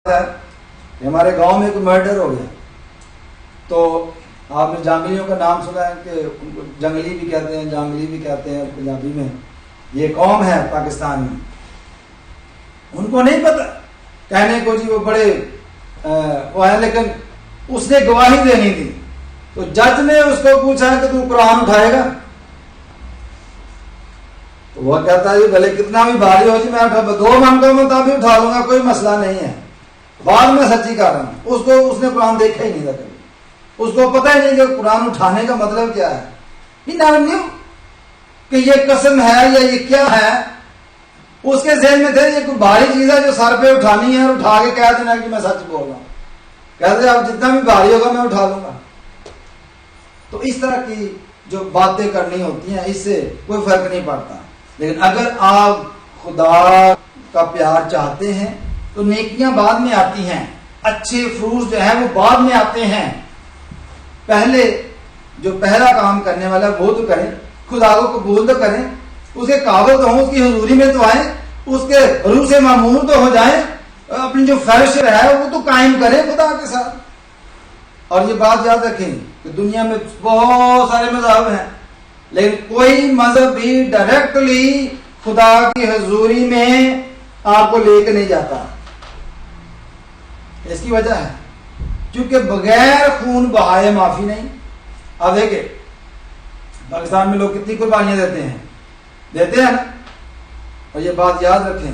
है कि हमारे गांव में कोई मर्डर हो गया, तो आपने जंगलियों का नाम सुना है कि उनको जंगली भी कहते हैं, जांगली भी कहते हैं पंजाबी में। ये कौम है पाकिस्तान में, उनको नहीं पता कहने को जी वो बड़े वो है, लेकिन उसने गवाही देनी थी। तो जज ने उसको पूछा कि तू कुरान उठाएगा? तो वह कहता है भले कितना भी भारी हो जी, मैं 2 घंटों में तभी उठा लूंगा, कोई मसला नहीं है, बाद में सच्ची कर रहा हूं। उसको उसने कुरान देखा ही नहीं था कभी, उसको पता ही नहीं कि कुरान उठाने का मतलब क्या है। ही नेवर न्यू कि ये कसम है या ये क्या है। उसके ज़हन में थे ये कोई भारी चीज है जो सर पे उठानी है और उठा के कह देना कि मैं सच बोल रहा हूं। कहते अब जितना भी भारी होगा मैं उठा लूंगा। तो इस तरह की जो बातें करनी होती हैं इससे कोई फर्क नहीं पड़ता। लेकिन अगर आप खुदा का प्यार चाहते हैं तो नेकियां बाद में आती हैं, अच्छे फ्रूट जो है वो बाद में आते हैं। पहले जो पहला काम करने वाला वो तो करें, खुदा को कबूल तो करें, उसके काबिल तो हो, उसकी हुजूरी में तो आए, उसके रूह से मामूर तो हो जाए, अपनी जो फर्ज है वो तो कायम करें खुदा के साथ। और ये बात याद रखें कि दुनिया में बहुत सारे मजहब हैं, लेकिन कोई मजहब भी डायरेक्टली खुदा की हुजूरी में आपको लेकर नहीं जाता। इसकी वजह है क्योंकि बगैर खून बहाए माफी नहीं। अब देखिए पाकिस्तान में लोग कितनी कुर्बानियां देते हैं ना। और ये बात याद रखें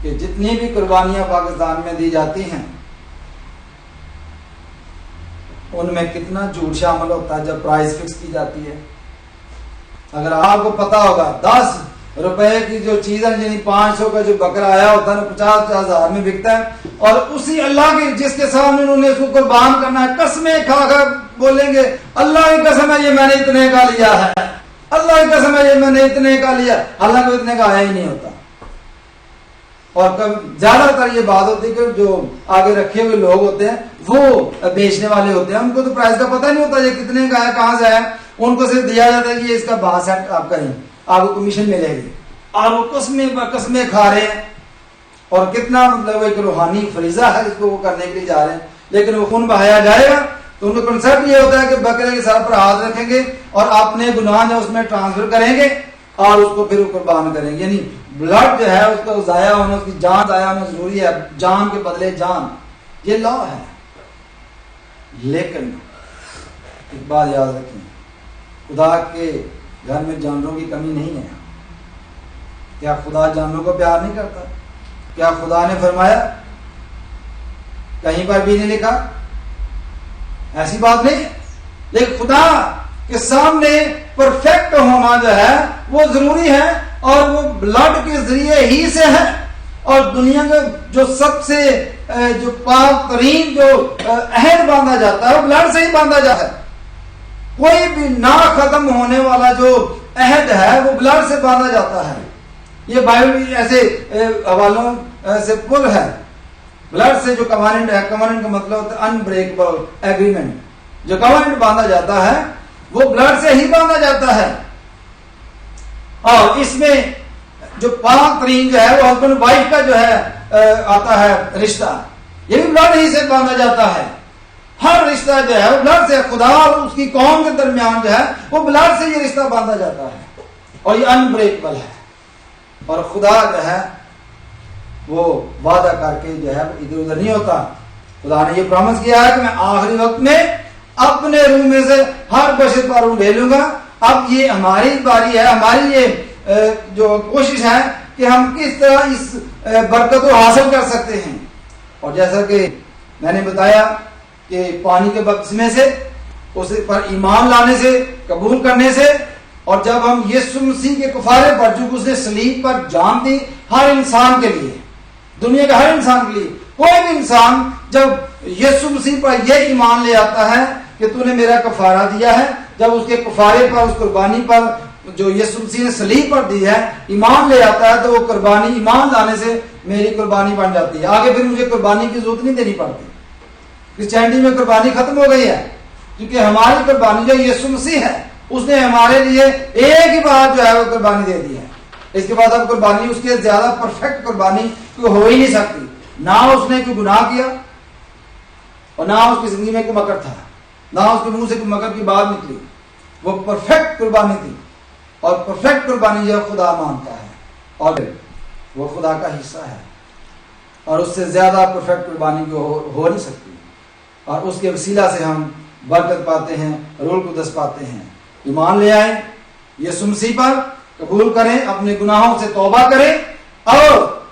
कि जितनी भी कुर्बानियां पाकिस्तान में दी जाती हैं उनमें कितना झूठ शामिल होता है जब प्राइस फिक्स की जाती है। अगर आपको पता होगा 10 रुपए की जो चीज है, यानी 500 का जो बकरा आया होता है 50-50 हजार में बिकता है, और उसी अल्लाह के जिसके सामने उन्होंने उसको कुर्बान करना है, कसमें खाकर बोलेंगे अल्लाह की कसम है ये मैंने इतने का लिया है, अल्लाह की कसम है ये मैंने इतने का लिया, हालांकि इतने का आया ही नहीं होता। और कब ज्यादातर ये बात होती है कि जो आगे रखे हुए लोग होते हैं वो बेचने वाले होते हैं, उनको तो प्राइस का पता नहीं होता ये कितने का है, कहां से है। उनको सिर्फ दिया जाता है कि इसका 62 आप करें, आपको कमीशन मिलेगी, और वो कसमें खा रहे हैं। और कितना मतलब एक रूहानी फरीजा है जिसको वो करने के लिए जा रहे हैं। लेकिन वो खून बहाया जाएगा तो उनका कंसेप्ट ये होता है कि बकरे के सर पर हाथ रखेंगे और अपने गुनाह जो उसमें ट्रांसफर करेंगे और उसको फिर कुर्बान करेंगे। यानी ब्लड जो है उसका जाया होना, उसकी जान जाया होना जरूरी है, जान के बदले जान, ये लॉ है। लेकिन एक बात याद रखें, खुदा के घर में जानवरों की कमी नहीं है। क्या खुदा जानवरों को प्यार नहीं करता? क्या खुदा ने फरमाया? कहीं पर भी नहीं लिखा, ऐसी बात नहीं। लेकिन खुदा के सामने परफेक्ट होना जो है वो जरूरी है, और वो ब्लड के जरिए ही से है। और दुनिया का जो सबसे जो पाक तरीन जो अहद बांधा जाता है वो ब्लड से ही बांधा जाता है। कोई भी ना खत्म होने वाला जो अहद है वो ब्लड से बांधा जाता है। ये बाइबल ऐसे हवालों से पुल है। ब्लड से जो कवानिट है, कवानिट का मतलब होता है अनब्रेकेबल एग्रीमेंट। जो कवानिट बांधा जाता है वो ब्लड से ही बांधा जाता है। और इसमें जो पाक तरीन जो है वो हस्बैंड वाइफ का जो है आता है रिश्ता, ये भी ब्लड ही से बांधा जाता है। हर रिश्ता जो है वो ब्लड से, खुदा और उसकी कौम के दरमियान जो है वो ब्लड से ये रिश्ता बांधा जाता है, और ये अनब्रेकेबल है। और खुदा जो है वो वादा करके जो है इधर उधर नहीं होता। खुदा ने ये प्रॉमिस किया है कि मैं आखिरी वक्त में अपने रूह में से हर बशर पर रूह ले लूंगा। अब ये हमारी बारी है, हमारी ये जो कोशिश है कि हम किस तरह इस बरकत को हासिल कर सकते हैं। और जैसा कि मैंने बताया कि पानी के बपतिस्मे से, उस पर ईमान लाने से, कबूल करने से, और जब हम यीशु मसीह के कफारे पर जो उसने सलीब पर जान दी हर इंसान के लिए, दुनिया के हर इंसान के लिए, कोई भी इंसान जब यीशु मसीह पर यह ईमान ले आता है कि तूने मेरा कफारा दिया है, जब उसके कफारे पर, उस कुर्बानी पर जो यीशु मसीह ने सलीब पर दी है, ईमान ले आता है, तो वो कुर्बानी ईमान लाने से मेरी कुर्बानी बन जाती है। आगे फिर मुझे कुर्बानी की जरूरत नहीं देनी पड़ती। क्रिश्चियनिटी में कुर्बानी खत्म हो गई है, क्योंकि हमारी कुर्बानी जो यीशु मसीह है उसने हमारे लिए एक ही बार जो है वो कुर्बानी दे दी है। इसके बाद अब कुर्बानी उसके ज्यादा परफेक्ट कुर्बानी हो ही नहीं सकती। ना उसने कोई गुनाह किया और ना उसकी जिंदगी में कोई मकर था, ना उसके मुंह से कोई मकर की बात निकली। वो परफेक्ट कुर्बानी थी और परफेक्ट कुर्बानी जो खुदा मानता है और वो खुदा का हिस्सा है और उससे ज्यादा परफेक्ट कुर्बानी को हो नहीं सकती। और उसके वसीला से हम बरकत पाते हैं, रूह कुदस पाते हैं। ईमान ले आए यीशु मसीह पर, कबूल करें, अपने गुनाहों से तौबा करें और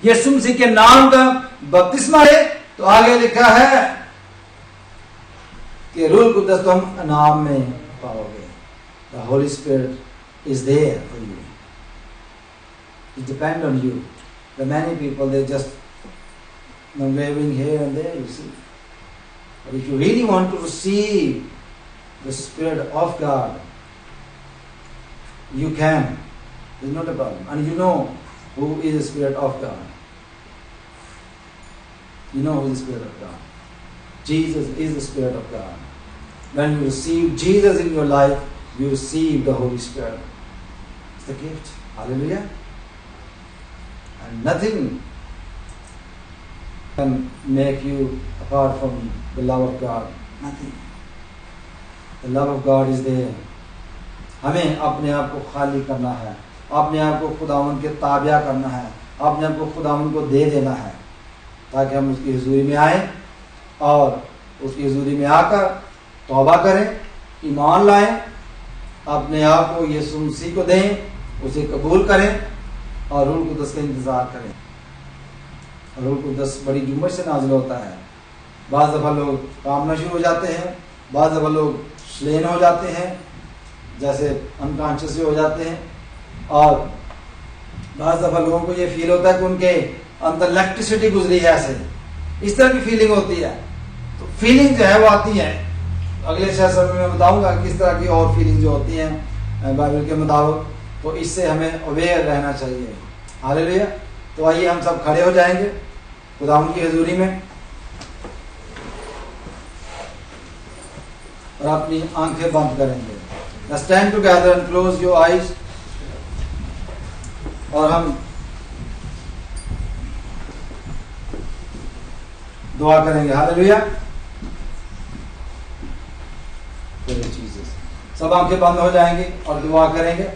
यीशु मसीह के नाम का बपतिस्मा ले। तो आगे लिखा है कि रूह कुदस तुम नाम में पाओगे। The holy spirit is there for you, it depend on you. The many people they just waving here and there, you see. But if you really want to receive the Spirit of God, you can. It's not a problem. And you know who is the Spirit of God. You know who is the Spirit of God. Jesus is the Spirit of God. When you receive Jesus in your life, you receive the Holy Spirit. It's the gift. Hallelujah. And nothing can make you apart from the love of God. Nothing. The love of God is there. हमें अपने आप को खाली करना है, अपने आप को खुदावन के ताबिया करना है, अपने आप को खुदावन को दे देना है, ताकि हम उसकी हुजूरी में आए और उसकी हुजूरी में आकर तौबा करें, ईमान लाएं, अपने आप को यीशु मसीह को दें, उसे कबूल करें और रूह कुदस का इंतजार करें। रूह कुदस बड़ी जुम्मत से नाज़िल होता है। बाज़ दफ़ा लोग कामना शुरू हो जाते हैं, बाज़ दफ़ा लोग स्लेन हो जाते हैं, जैसे अनकॉन्शियस हो जाते हैं, और बाज़ दफ़ा लोगों को ये फील होता है कि उनके अंदर इलेक्ट्रिसिटी गुजरी है, ऐसे इस तरह की फीलिंग होती है। तो फीलिंग जो है वो आती है, अगले सेशन में मैं बताऊंगा किस तरह की और फीलिंग जो होती हैं बाइबल के मुताबिक। तो इससे हमें अवेयर रहना चाहिए। हालेलुया। तो आइए हम सब खड़े हो जाएंगे खुदावंद की हजूरी में और अपनी आंखें बंद करेंगे। Let's stand together and close your eyes। और हम दुआ करेंगे। हालेलुया। सब आंखें बंद हो जाएंगी और दुआ करेंगे।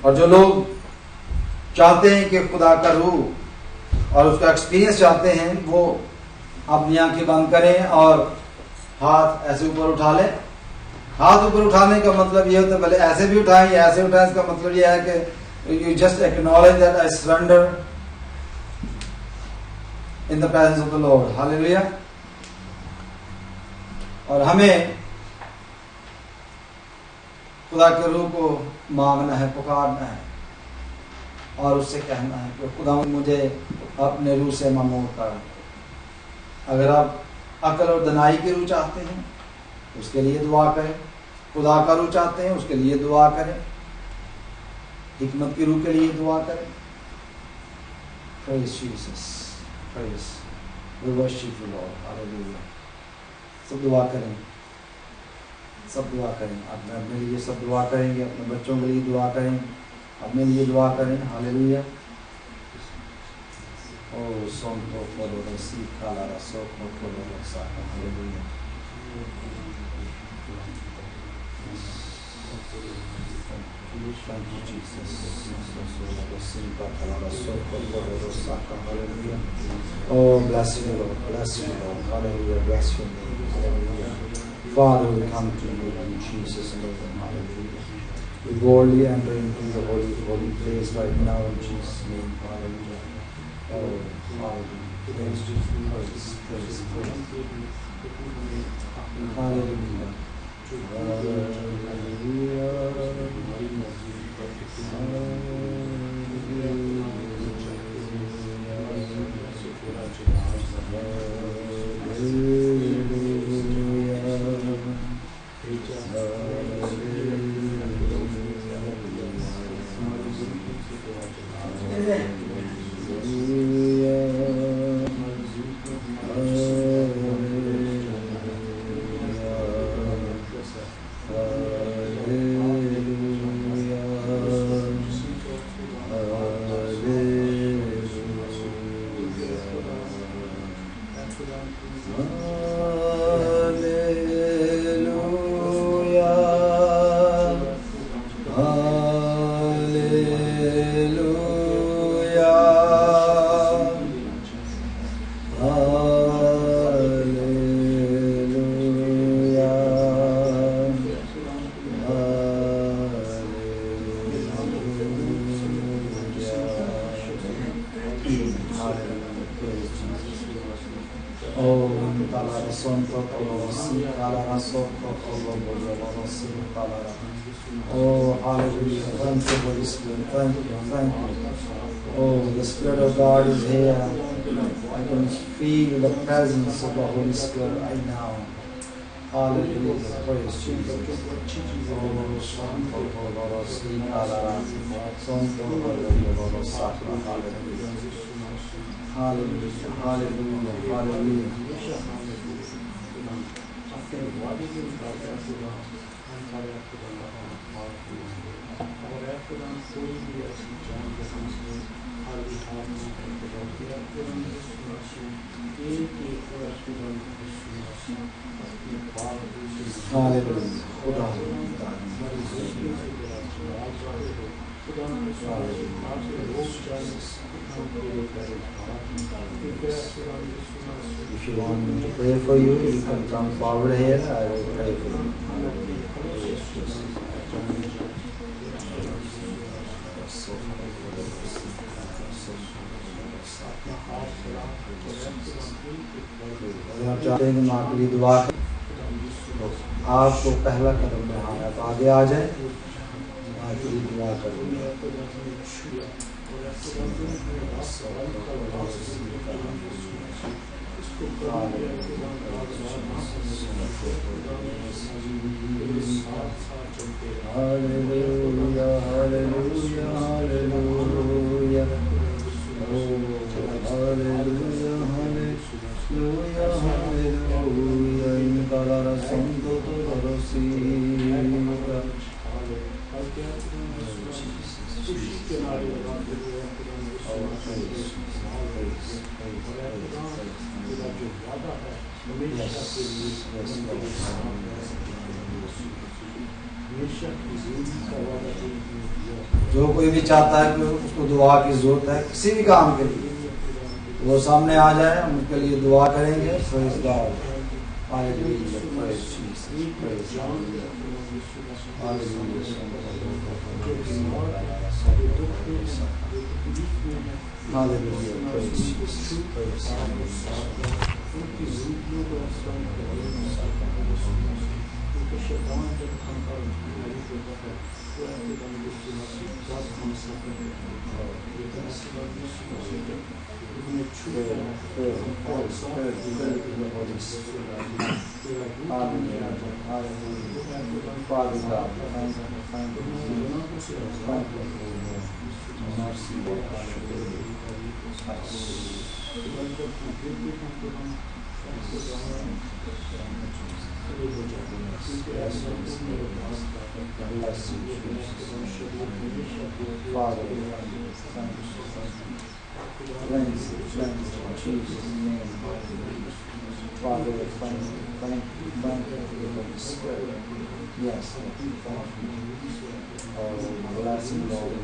और जो लोग चाहते हैं कि खुदा का रूह और उसका एक्सपीरियंस चाहते हैं, वो अपनी आंखें बंद करें और हाथ ऐसे ऊपर उठा लें। हाथ ऊपर उठाने का मतलब ये होता है, भले ऐसे भी उठाएं या ऐसे उठाएं, इसका मतलब ये है कि you just acknowledge that I surrender in the presence of the Lord. Hallelujah. और हमें खुदा के रूह को मांगना है, पुकारना है और उससे कहना है कि खुदा मुझे अपने रूह से ममूर कर। अगर आप अकल और दनाई की रूह चाहते हैं उसके लिए दुआ करें, खुदा का रूह चाहते हैं उसके लिए दुआ करें, हिकमत की रूह के लिए दुआ करें। Praise Jesus, praise, we worship you Lord, hallelujah। सब दुआ करें, सब दुआ करें। अपने लिए सब दुआ करेंगे, अपने बच्चों के लिए दुआ करें, अपने लिए दुआ करें। हालेलुया। ओ सोंतो फलो सी काला रसो फलो सा। Hallelujah. Thank you, Jesus. Oh, bless you, Lord. Bless you, Lord. Hallelujah. Bless your name. Hallelujah. Father, we come to you in Jesus' name. Hallelujah. We boldly enter into the holy place right now in Jesus' name. Hallelujah. Oh, hallelujah. Praise Jesus. Praise. Hallelujah. Oh, hallelujah. Thank you, Holy Spirit. Thank you, thank you. Oh, the Spirit of God is here. I can feel the presence of the Holy Spirit right now. Hallelujah. Praise Jesus. Hallelujah. Hallelujah. Hallelujah. If you want me to pray for you, you can come forward here. I will pray for you. आप चाहते हैं कि मैं आपके लिए दुआ करूं, आपको पहला कदम बढ़ाना है तो आगे आ जाए, आपके लिए दुआ करूंगा। Hallelujah, hallelujah, hallelujah. Oh, hallelujah, hallelujah, hallelujah. In Kalara Santo Torosita. जो कोई भी चाहता है कि उसको दुआ की जरूरत है किसी भी काम के लिए, वो सामने आ जाए, हम उनके लिए दुआ करेंगे। Praise God. Hallelujah. Praise Jesus. Praise God. Hallelujah. Hallelujah. Praise Jesus. Praise God. Father God, thank cleanse in Jesus' name. Father, thank you for the Spirit. Yes, thank you. Oh, blessing, Lord.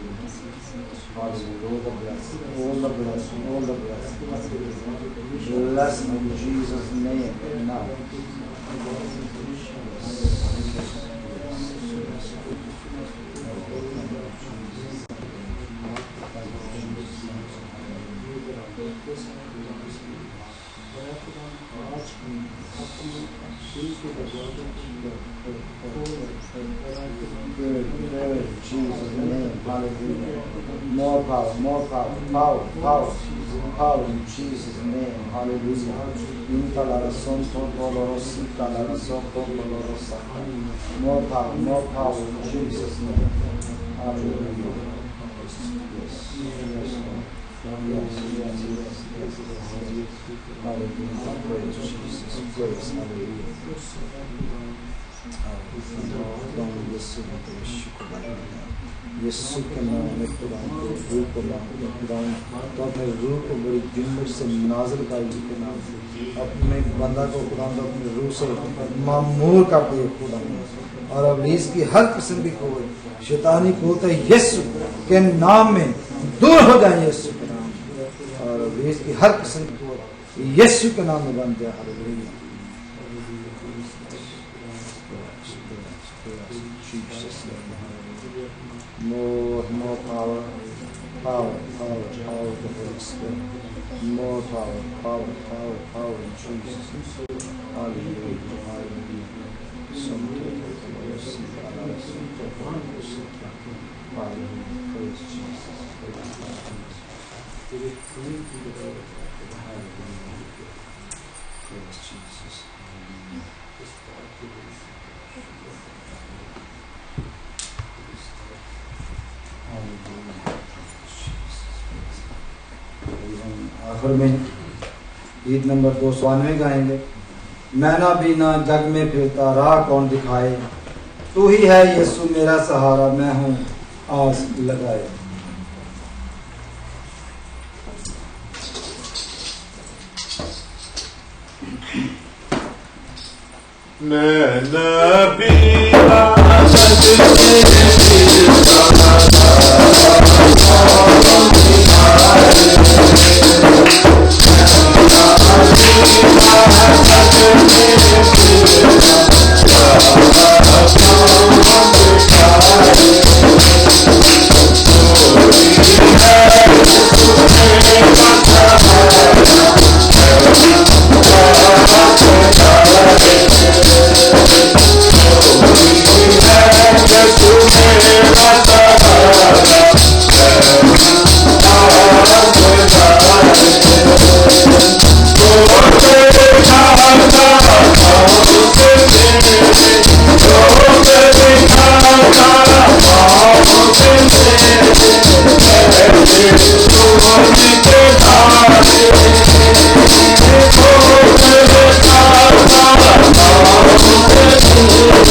Hallelujah. All the blessing, all the blessing, all the blessing. Hallelujah. Blessing in Jesus' name now. Good, Jesus' name, hallelujah. More power, power in Jesus' name, hallelujah. More power in Jesus' name, hallelujah. Yes. Hallelujah. Praise Jesus. Praise. Hallelujah. यीशु के नाम में खुदा के रूह को मांगते खुदा तो अपने रूह को बड़ी जुम्मत से नाज़िल कर के नाम से अपने बंदा को खुदा अपने रूह से मामूर कर दे खुदा और इब्लीस की हर किस्म की कोई शैतानी कुव्वत यीशु के नाम में दूर हो जाए यीशु के नाम और इब्लीस की हर किस्म की कुव्वत यीशु के नाम में बन जाए hallelujah more power of the Holy Spirit. More power in Jesus. Hallelujah, hallelujah. Hallelujah, praise Jesus. Praise Jesus. आखिर में गीत नंबर 292 गाएंगे। मैना बीना जग में फिरता राह कौन दिखाए, तू ही है यीशु मेरा सहारा, मैं हूँ आस लगाए। मैना बीना जग में फिरता